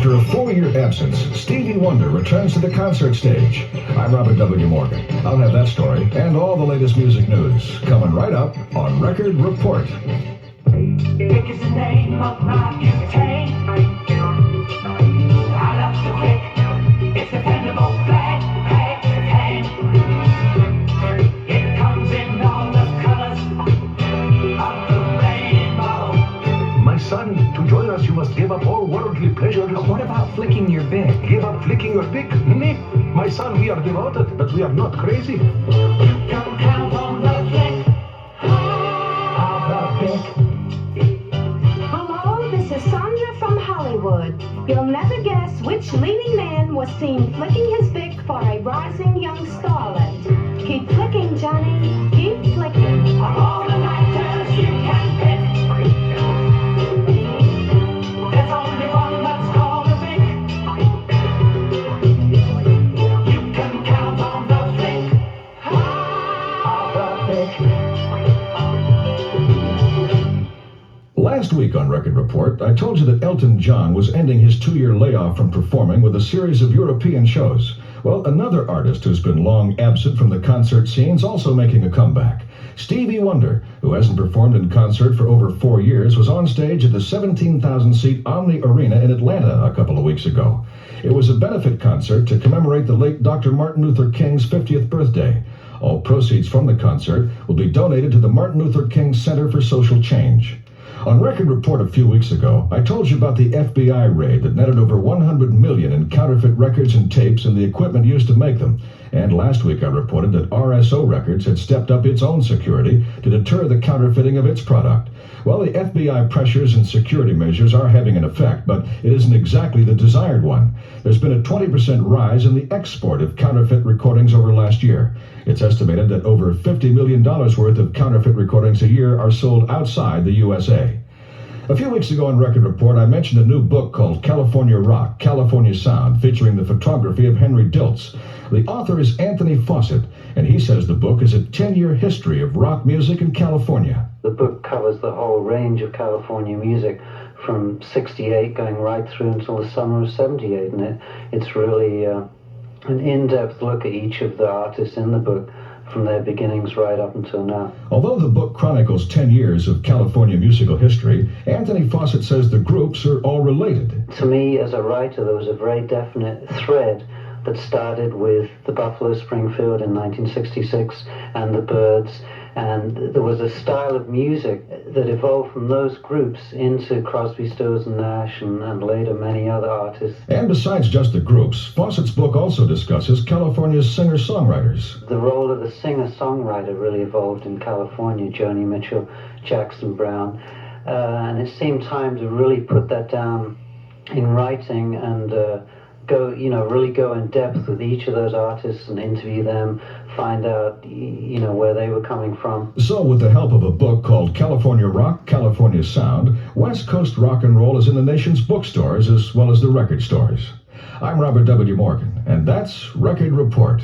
After a 4-year absence, Stevie Wonder returns to the concert stage. I'm Robert W. Morgan. I'll have that story and all the latest music news coming right up on Record Report. Vic is the name of my music train. I love the Vic. It's dependable, flat, pack, it comes in all the colors of the rainbow. My son, to join us, you must give up all worldly pleasures. What about flicking your bick? Give up flicking your dick? Me? My son, we are devoted, but we are not crazy. You can count on the Vic. Hello, this is Sandra from Hollywood. You'll never guess which leading man was seen flicking his bick for a rising young starlet. Keep flicking, Johnny. Keep flicking. Of all the writers you can pick, there's only one that's called a Vic. You can count on the Vic. Of the Vic. Last week on Record Report, I told you that Elton John was ending his 2-year layoff from performing with a series of European shows. Well, another artist who's been long absent from the concert scene is also making a comeback. Stevie Wonder, who hasn't performed in concert for over 4 years, was on stage at the 17,000-seat Omni Arena in Atlanta a couple of weeks ago. It was a benefit concert to commemorate the late Dr. Martin Luther King's 50th birthday. All proceeds from the concert will be donated to the Martin Luther King Center for Social Change. On Record Report a few weeks ago, I told you about the FBI raid that netted over $100 million in counterfeit records and tapes and the equipment used to make them. And last week I reported that RSO Records had stepped up its own security to deter the counterfeiting of its product. Well, the FBI pressures and security measures are having an effect, but it isn't exactly the desired one. There's been a 20% rise in the export of counterfeit recordings over last year. It's estimated that over $50 million worth of counterfeit recordings a year are sold outside the USA. A few weeks ago on Record Report, I mentioned a new book called California Rock, California Sound, featuring the photography of Henry Diltz. The author is Anthony Fawcett, and he says the book is a 10-year history of rock music in California. The book covers the whole range of California music from 68 going right through until the summer of 78, and it's really an in-depth look at each of the artists in the book from their beginnings right up until now. Although the book chronicles 10 years of California musical history, Anthony Fawcett says the groups are all related. To me, as a writer, there was a very definite thread that started with the Buffalo Springfield in 1966 and the Byrds, and there was a style of music that evolved from those groups into Crosby, Stills and Nash and later many other artists. And besides just the groups, Fawcett's book also discusses California's singer-songwriters. The role of the singer-songwriter really evolved in California, Joni Mitchell, Jackson Browne, and it seemed time to really put that down in writing and really go in depth with each of those artists and interview them, find out, where they were coming from. So with the help of a book called California Rock, California Sound, West Coast rock and roll is in the nation's bookstores as well as the record stores. I'm Robert W. Morgan, and that's Record Report.